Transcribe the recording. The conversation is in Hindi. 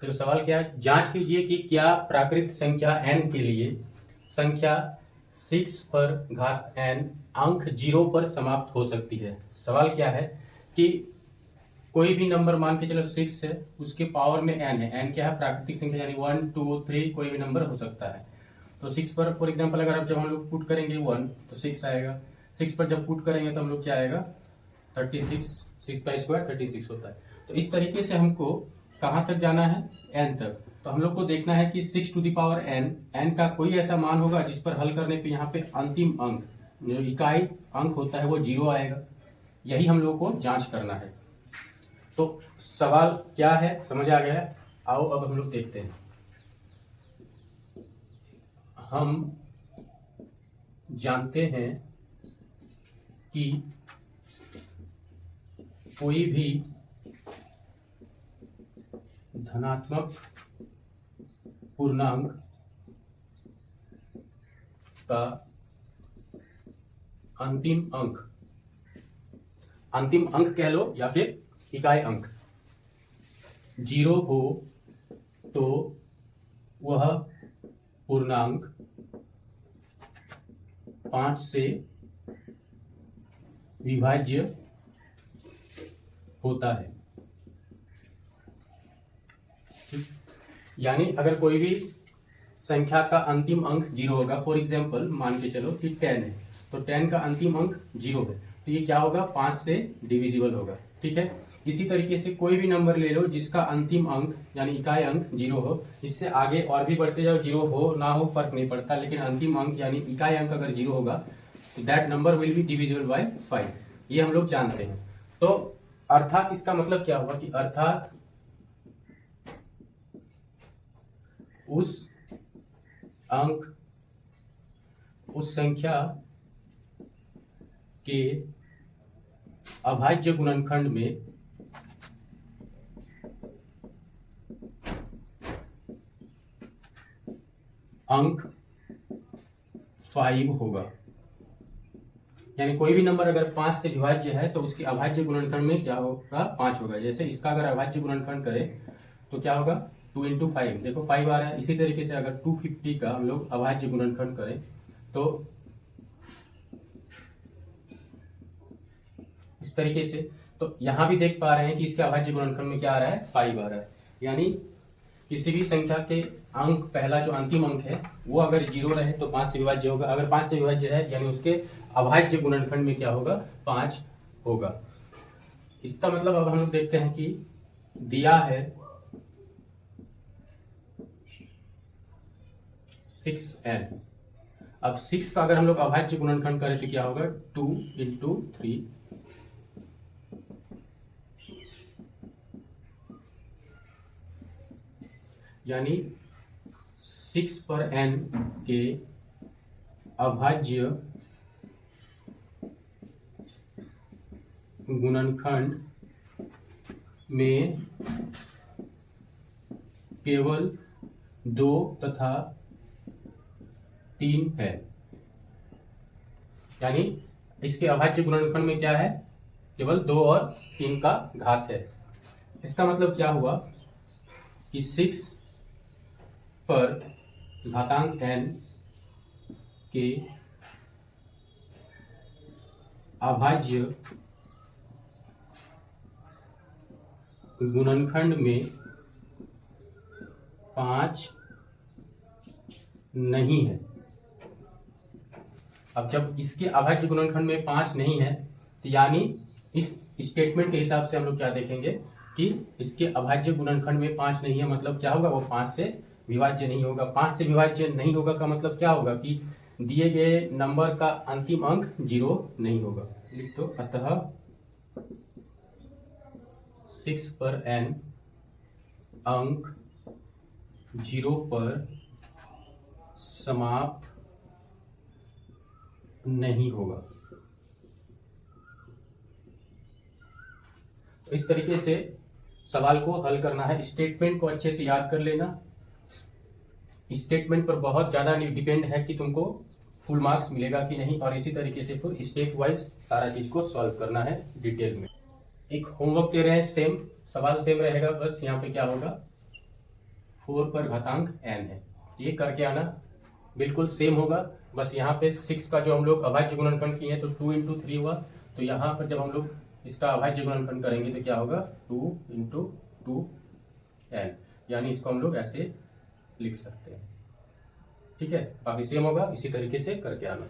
तो सवाल क्या है, जांच कीजिए कि क्या प्राकृत संख्या n के लिए संख्या 6 पर घात n अंक 0 पर समाप्त हो सकती है। सवाल क्या है कि कोई भी नंबर मान के चलो 6 है, उसके पावर में n है। n क्या है? प्राकृतिक संख्या, यानी 1 2 3 कोई भी नंबर हो सकता है। तो 6 पर फॉर एग्जांपल अगर अब जब हम लोग पुट करेंगे 1 तो 6 आएगा। 6 पर जब पुट करेंगे तो हम लोग क्या आएगा 36, 6 का स्क्वायर 36 होता है। तो इस तरीके से हमको कहाँ तक जाना है? n तक। तो हम लोग को देखना है कि 6 टू द पावर n का कोई ऐसा मान होगा जिस पर हल करने पे यहाँ पे अंतिम अंक जो इकाई अंक होता है वो 0 आएगा। यही हम लोग को जांच करना है। तो सवाल क्या है समझ आ गया? आओ अब हम लोग देखते हैं। हम जानते हैं कि कोई भी धनात्मक पूर्णांक का अंतिम अंक कह लो या फिर इकाई अंक 0 हो तो वह पूर्णांक 5 से विभाज्य होता है। यानी अगर कोई भी संख्या का अंतिम अंक 0 होगा, फॉर एग्जांपल मान के चलो कि 10 है, तो 10 का अंतिम अंक 0 है, तो ये क्या होगा 5 से डिविजिबल होगा। ठीक है, इसी तरीके से कोई भी नंबर ले लो जिसका अंतिम अंक यानी इकाई अंक 0 हो, इससे आगे और भी बढ़ते जाओ, 0 हो ना हो फर्क नहीं पड़ता, लेकिन अंतिम अंक यानी इकाई अंक अगर 0 होगा तो that number will be divisible by 5। ये हम लोग जानते हैं। तो अर्थात इसका मतलब क्या हुआ कि अर्थात उस संख्या के अभाज्य गुणनखंड में अंक 5 होगा। यानी कोई भी नंबर अगर 5 से विभाज्य है तो उसके अभाज्य गुणनखंड में क्या होगा 5 होगा। जैसे इसका अगर अभाज्य गुणनखंड करें तो क्या होगा 2 इंटू 5, देखो 5 आ रहा है। इसी तरीके से अगर 250 का हम लोग अभाज्य गुणनखंड करें तो इस तरीके से, तो यहां भी देख पा रहे हैं कि इसके अभाज्य गुणनखंड में क्या आ रहा है 5 आ रहा है। यानी किसी भी संख्या के अंक पहला जो अंतिम अंक है वो अगर 0 रहे तो 5 से विभाज्य होगा। अगर 5 से विभाज्य है यानी उसके अभाज्य गुणनखंड में क्या होगा 5 होगा। इसका मतलब अब हम लोग देखते हैं कि दिया है 6n। अब 6 का अगर हम लोग अभाज्य गुणनखंड करें तो क्या होगा 2 इंटू 3, यानी 6 पर n के अभाज्य गुणनखंड में केवल 2 तथा 3 है। यानी इसके अभाज्य गुणनखंड में क्या है केवल 2 और 3 का घात है। इसका मतलब क्या हुआ कि 6 पर घातांक n के अभाज्य गुणनखंड में 5 नहीं है। अब जब इसके अभाज्य गुणनखंड में 5 नहीं है तो यानी इस स्टेटमेंट के हिसाब से हम लोग क्या देखेंगे कि इसके अभाज्य गुणनखंड में 5 नहीं है, मतलब क्या होगा वो 5 से विभाज्य नहीं होगा। 5 से विभाज्य नहीं होगा का मतलब क्या होगा कि दिए गए नंबर का अंतिम अंक 0 नहीं होगा। लिख दो, अतः 6 पर n अंक 0 पर समाप्त नहीं होगा। तो इस तरीके से सवाल को हल करना है। स्टेटमेंट को अच्छे से याद कर लेना। स्टेटमेंट पर बहुत ज़्यादा डिपेंड है कि तुमको फुल मार्क्स मिलेगा कि नहीं, और इसी तरीके से फिर स्टेप वाइज सारा चीज़ को सॉल्व करना है डिटेल में। एक होमवर्क दे रहे हैं, सेम सवाल सेम रहेगा, बस यहाँ पे क्या होगा 4 पर घातांक n है। ये करके आना बिल्कुल सेम होगा, बस यहाँ पे 6 का जो हम लोग अभाज्य गुणनखंड किए हैं तो 2 इंटू 3 हुआ, तो यहाँ पर जब हम लोग इसका अभाज्य गुणनखंड करेंगे तो क्या होगा 2 इंटू 2n, यानी इसको हम लोग ऐसे लिख सकते हैं। ठीक है, बाकी सेम होगा, इसी तरीके से करके आना।